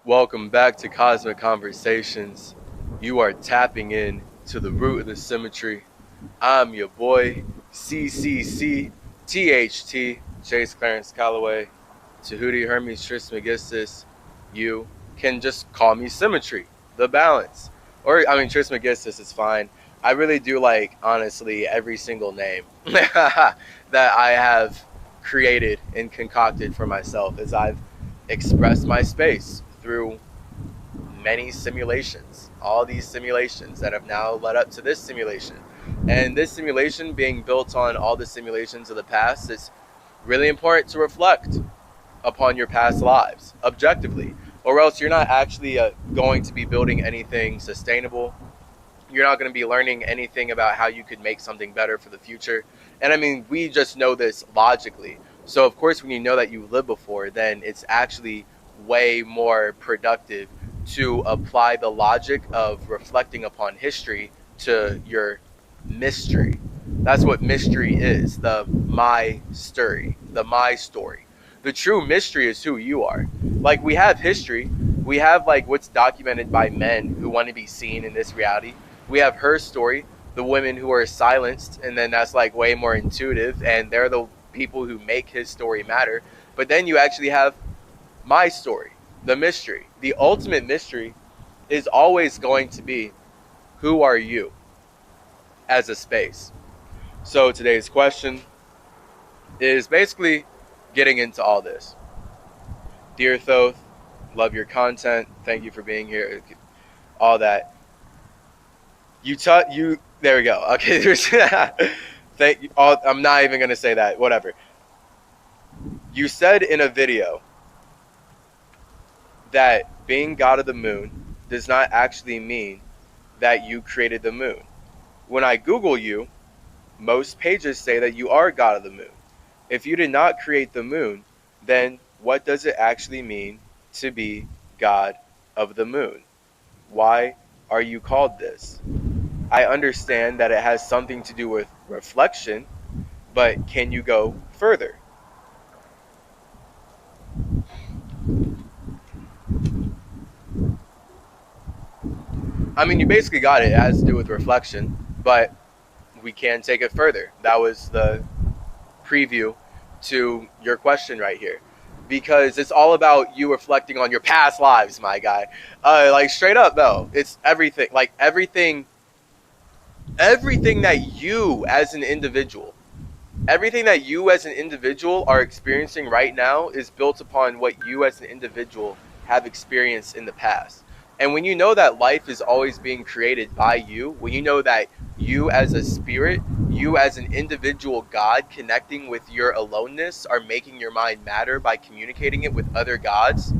Welcome back to Cosmic Conversations. You are tapping in to the root of the symmetry. I'm your boy, CCC Chase Clarence Calloway, Tahuti Hermes Trismegistus. You can just call me Symmetry, the balance. Trismegistus is fine. I really do like, honestly, every single name that I have created and concocted for myself as I've expressed my space through many simulations, all these simulations that have now led up to this simulation. And this simulation being built on all the simulations of the past, it's really important to reflect upon your past lives objectively, or else you're not actually going to be building anything sustainable. You're not going to be learning anything about how you could make something better for the future. And I mean, we just know this logically. So of course, when you know that you lived before, then it's actually way more productive to apply the logic of reflecting upon history to your mystery. That's what mystery is, the my story, the my story. The true mystery is who you are. Like, we have history, we have like what's documented by men who want to be seen in this reality. We have her story, the women who are silenced, and then that's like way more intuitive, and they're the people who make his story matter. But then you actually have my story, the mystery. The ultimate mystery is always going to be, who are you as a space? So today's question is basically getting into all this. Dear Thoth, love your content. Thank you for being here. All that. There we go. Okay, thank you. I'm not even gonna say that. Whatever. You said in a video that being God of the moon does not actually mean that you created the moon. When I Google you, most pages say that you are God of the moon. If you did not create the moon, then what does it actually mean to be God of the moon? Why are you called this? I understand that it has something to do with reflection, but can you go further? I mean, you basically got it. It has to do with reflection, but we can take it further. That was the preview to your question right here, because it's all about you reflecting on your past lives, my guy. Like, straight up though, it's everything. Like everything that you as an individual, are experiencing right now is built upon what you as an individual have experienced in the past. And when you know that life is always being created by you, when you know that you as a spirit, you as an individual God connecting with your aloneness are making your mind matter by communicating it with other gods.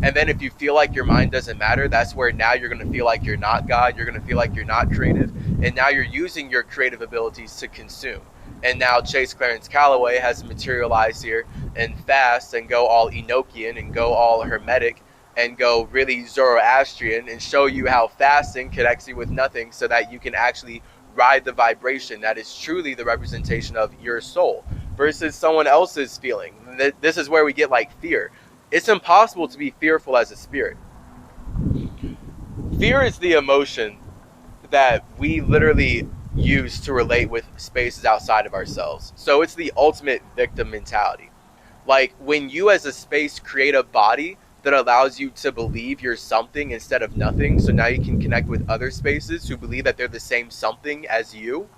And then if you feel like your mind doesn't matter, that's where now you're going to feel like you're not God, you're going to feel like you're not creative, and now you're using your creative abilities to consume. And now Chase Clarence Calloway has materialized here and fast and go all Enochian and go all Hermetic and go really Zoroastrian and show you how fasting connects you with nothing so that you can actually ride the vibration that is truly the representation of your soul versus someone else's feeling. This is where we get like fear. It's impossible to be fearful as a spirit. Fear is the emotion that we literally use to relate with spaces outside of ourselves. So it's the ultimate victim mentality. Like when you as a space create a body that allows you to believe you're something instead of nothing, so now you can connect with other spaces who believe that they're the same something as you.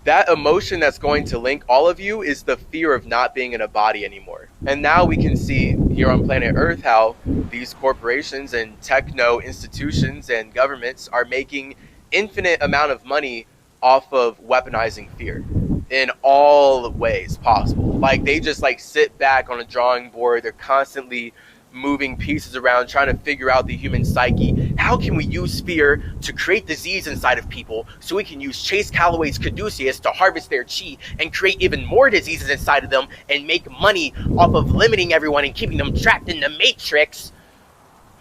That emotion that's going to link all of you is the fear of not being in a body anymore. And now we can see here on planet Earth how these corporations and techno institutions and governments are making infinite amount of money off of weaponizing fear in all ways possible. Like they just like sit back on a drawing board. They're constantly moving pieces around, trying to figure out the human psyche. How can we use fear to create disease inside of people so we can use Chase Calloway's caduceus to harvest their chi and create even more diseases inside of them and make money off of limiting everyone and keeping them trapped in the matrix?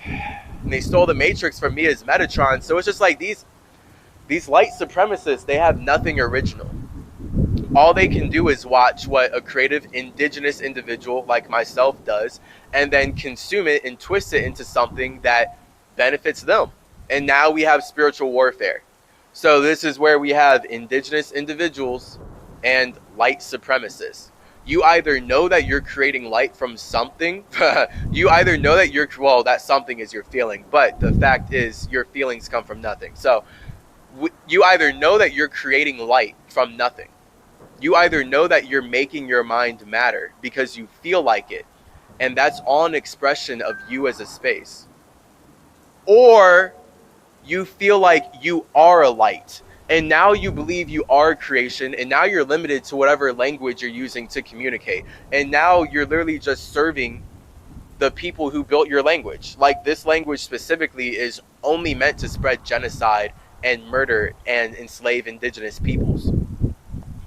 And they stole the matrix from me as Metatron. So it's just like these light supremacists, they have nothing original. all they can do is watch what a creative indigenous individual like myself does, and then consume it and twist it into something that benefits them. And now we have spiritual warfare. So this is where we have indigenous individuals and light supremacists. You either know that you're creating light from something. You either know that well, that something is your feeling, but the fact is your feelings come from nothing. So you either know that you're creating light from nothing. You either know that you're making your mind matter because you feel like it, and that's all an expression of you as a space. Or you feel like you are a light, and now you believe you are creation, and now you're limited to whatever language you're using to communicate. And now you're literally just serving the people who built your language. Like, this language specifically is only meant to spread genocide and murder and enslave indigenous peoples.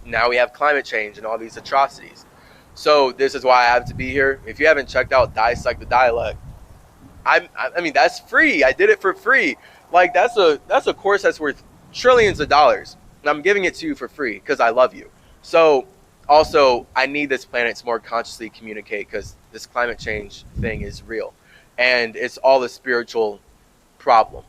Now we have climate change and all these atrocities. So this is why I have to be here. If you haven't checked out Dissect the Dialect, I mean, that's free. I did it for free. Like, that's a course that's worth trillions of dollars, and I'm giving it to you for free because I love you. So also, I need this planet to more consciously communicate, because this climate change thing is real, and it's all a spiritual problem.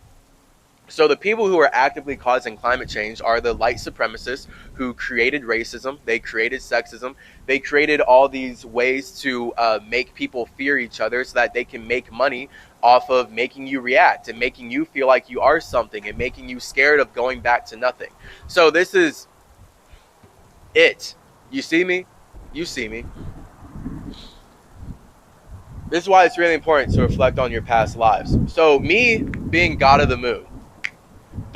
So the people who are actively causing climate change are the light supremacists who created racism, they created sexism, they created all these ways to make people fear each other so that they can make money off of making you react and making you feel like you are something and making you scared of going back to nothing. So this is it. You see me? You see me. This is why it's really important to reflect on your past lives. So me being God of the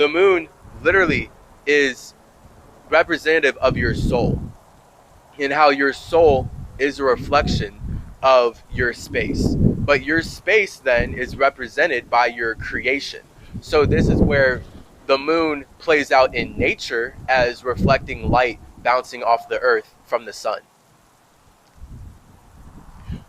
moon literally is representative of your soul, and how your soul is a reflection of your space. But your space then is represented by your creation. So this is where the moon plays out in nature as reflecting light bouncing off the earth from the sun.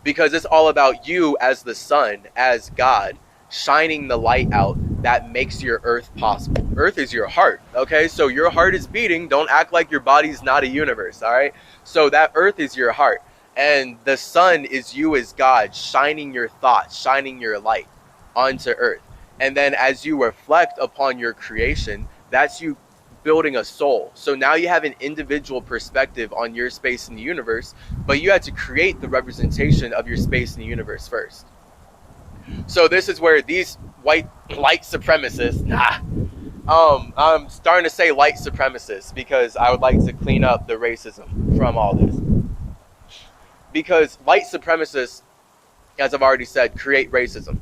Because it's all about you as the sun, as God, shining the light out that makes your earth possible. Earth is your heart, okay? So your heart is beating. Don't act like your body's not a universe, all right? So that earth is your heart. And the sun is you as God, shining your thoughts, shining your light onto earth. And then as you reflect upon your creation, that's you building a soul. So now you have an individual perspective on your space in the universe, but you had to create the representation of your space in the universe first. So this is where these white light supremacists, I'm starting to say light supremacists because I would like to clean up the racism from all this. Because light supremacists, as I've already said, create racism.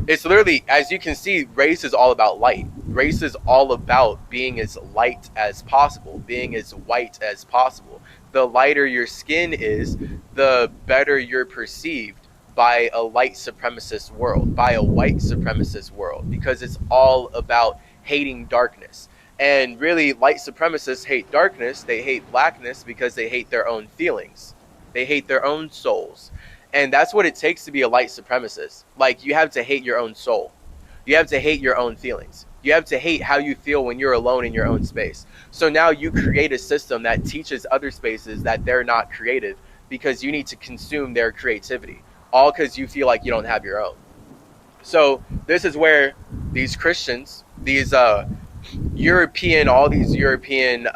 It's literally, as you can see, race is all about light. Race is all about being as light as possible, being as white as possible. The lighter your skin is, the better you're perceived by a light supremacist world, by a white supremacist world, because it's all about hating darkness. And really, light supremacists hate darkness. They hate blackness because they hate their own feelings. They hate their own souls. And that's what it takes to be a light supremacist. Like, you have to hate your own soul. You have to hate your own feelings. You have to hate how you feel when you're alone in your own space. So now you create a system that teaches other spaces that they're not creative because you need to consume their creativity, all because you feel like you don't have your own. So this is where these Christians, these European, all these European,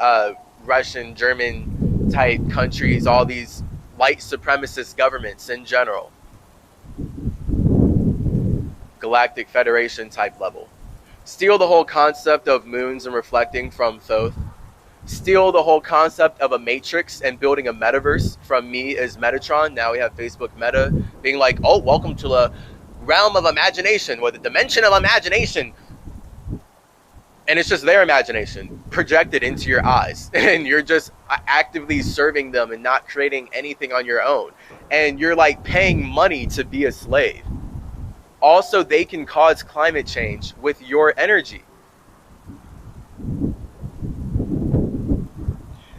Russian, German type countries, all these light supremacist governments in general, Galactic Federation type level, steal the whole concept of moons and reflecting from Thoth, steal the whole concept of a matrix and building a metaverse from me as Metatron. Now we have Facebook Meta being like, oh, welcome to the realm of imagination, or the dimension of imagination. And it's just their imagination projected into your eyes, and you're just actively serving them and not creating anything on your own. And you're like paying money to be a slave. Also, they can cause climate change with your energy.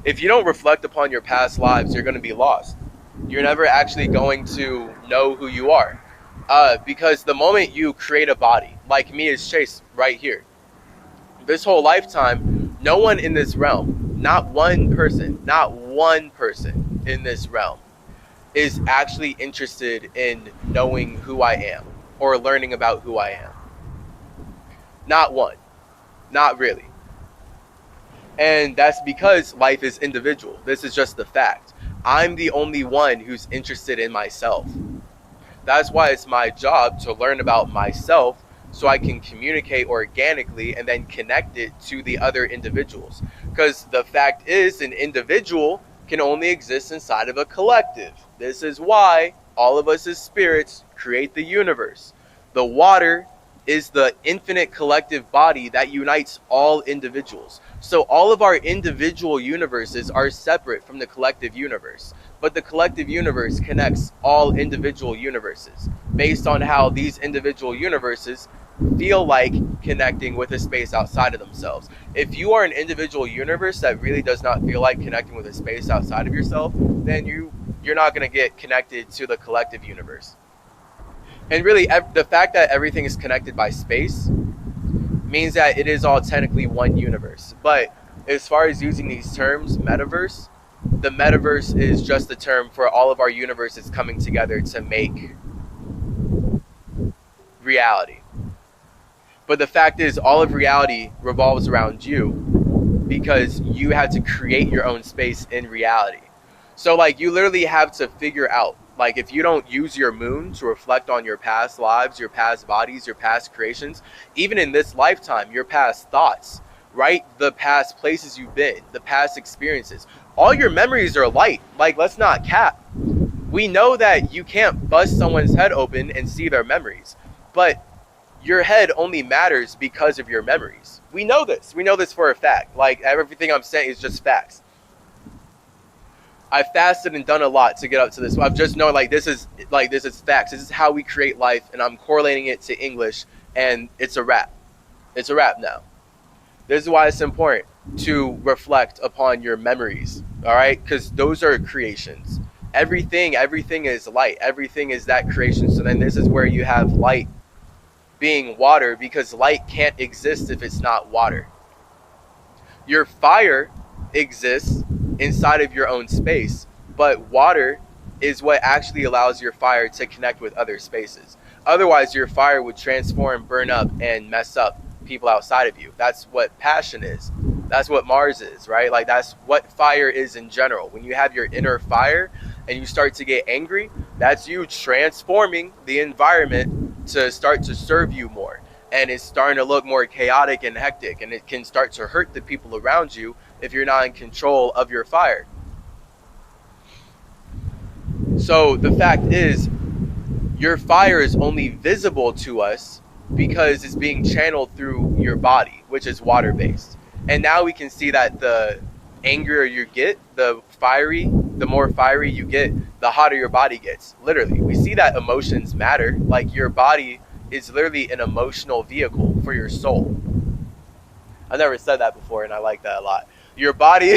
If you don't reflect upon your past lives, you're going to be lost. You're never actually going to know who you are. Because the moment you create a body, like me as Chase right here, this whole lifetime, no one in this realm, not one person in this realm is actually interested in knowing who I am or learning about who I am. Not one. Not really. And that's because life is individual. This is just the fact. I'm the only one who's interested in myself. That's why it's my job to learn about myself so I can communicate organically and then connect it to the other individuals. Because the fact is, an individual can only exist inside of a collective. This is why all of us as spirits create the universe. The water is the infinite collective body that unites all individuals. So all of our individual universes are separate from the collective universe. But the collective universe connects all individual universes based on how these individual universes feel like connecting with a space outside of themselves. If you are an individual universe that really does not feel like connecting with a space outside of yourself, then you're not going to get connected to the collective universe. And really, the fact that everything is connected by space means that it is all technically one universe. But as far as using these terms, metaverse, the metaverse is just the term for all of our universes coming together to make reality. But the fact is, all of reality revolves around you because you have to create your own space in reality. So like you literally have to figure out, like if you don't use your moon to reflect on your past lives, your past bodies, your past creations, even in this lifetime, your past thoughts, right? The past places you've been, the past experiences, all your memories are light. Like, let's not cap. We know that you can't bust someone's head open and see their memories, but your head only matters because of your memories. We know this. We know this for a fact. Like everything I'm saying is just facts. I've fasted and done a lot to get up to this. I've just known this is facts. This is how we create life, and I'm correlating it to English, and it's a wrap. It's a wrap now. This is why it's important to reflect upon your memories, all right? Because those are creations. Everything is light. Everything is that creation. So then this is where you have light being water, because light can't exist if it's not water. Your fire exists inside of your own space, but water is what actually allows your fire to connect with other spaces. Otherwise, your fire would transform, burn up, and mess up people outside of you. That's what passion is. That's what Mars is, right? Like that's what fire is in general. When you have your inner fire and you start to get angry, that's you transforming the environment to start to serve you more. And it's starting to look more chaotic and hectic, and it can start to hurt the people around you if you're not in control of your fire. So the fact is, your fire is only visible to us because it's being channeled through your body, which is water-based. And now we can see that the angrier you get, the more fiery you get, the hotter your body gets. Literally, we see that emotions matter. Like your body is literally an emotional vehicle for your soul. I've never said that before, and I like that a lot. Your body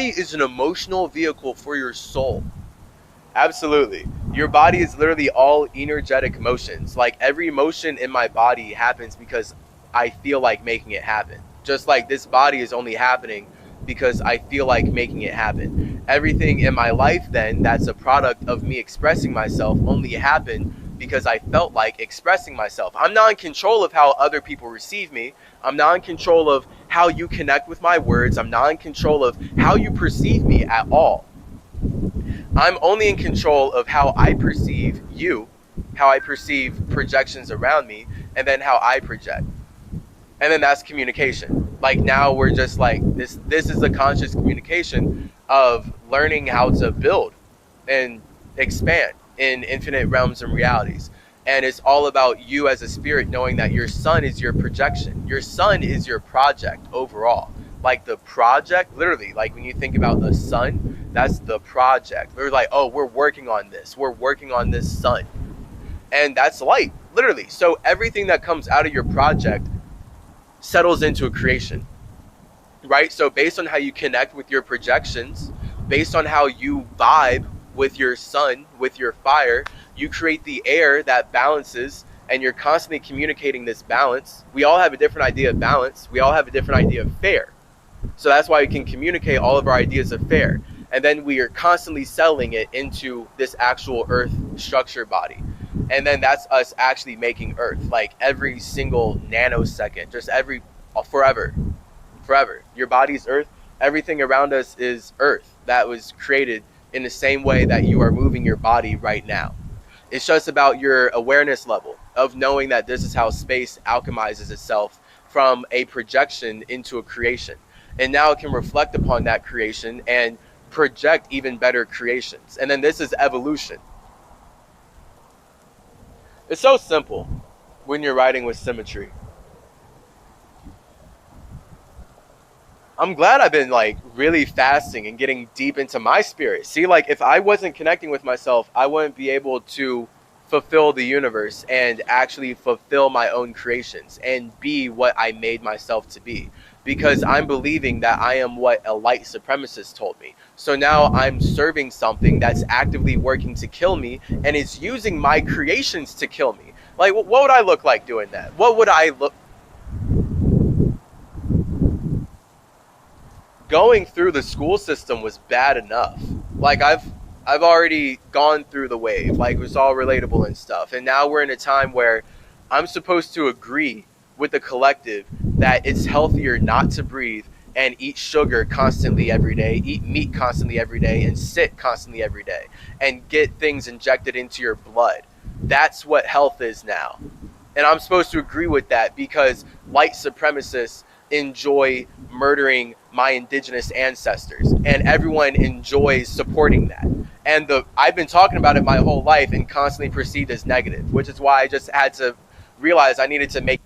is an emotional vehicle for your soul. Absolutely. Your body is literally all energetic emotions. Like every emotion in my body happens because I feel like making it happen. Just like this body is only happening because I feel like making it happen. Everything in my life then that's a product of me expressing myself only happened because I felt like expressing myself. I'm not in control of how other people receive me. I'm not in control of how you connect with my words. I'm not in control of how you perceive me at all. I'm only in control of how I perceive you, how I perceive projections around me, and then how I project. And then that's communication. Like now we're just like, this is a conscious communication of learning how to build and expand in infinite realms and realities. And it's all about you as a spirit knowing that your sun is your projection. Your sun is your project overall. Like the project, literally, like when you think about the sun, that's the project. We're like, oh, we're working on this. We're working on this sun. And that's light, literally. So everything that comes out of your project settles into a creation, right? So based on how you connect with your projections, based on how you vibe with your sun, with your fire, you create the air that balances, and you're constantly communicating this balance. We all have a different idea of balance. We all have a different idea of fair. So that's why we can communicate all of our ideas of fair. And then we are constantly settling it into this actual earth structure body. And then that's us actually making earth, like every single nanosecond, just every, forever, forever. Your body's earth. Everything around us is earth that was created in the same way that you are moving your body right now. It's just about your awareness level of knowing that this is how space alchemizes itself from a projection into a creation. And now it can reflect upon that creation and project even better creations. And then this is evolution. It's so simple when you're writing with symmetry. I'm glad I've been like really fasting and getting deep into my spirit. See, like if I wasn't connecting with myself, I wouldn't be able to fulfill the universe and actually fulfill my own creations and be what I made myself to be. Because I'm believing that I am what a light supremacist told me. So now I'm serving something that's actively working to kill me and is using my creations to kill me. Like, what would I look like doing that? What would I look? Going through the school system was bad enough. Like I've already gone through the wave. Like it was all relatable and stuff. And now we're in a time where I'm supposed to agree with the collective that it's healthier not to breathe and eat sugar constantly every day, eat meat constantly every day, and sit constantly every day, and get things injected into your blood. That's what health is now. And I'm supposed to agree with that because white supremacists enjoy murdering my indigenous ancestors, and everyone enjoys supporting that. And I've been talking about it my whole life and constantly perceived as negative, which is why I just had to realize I needed to make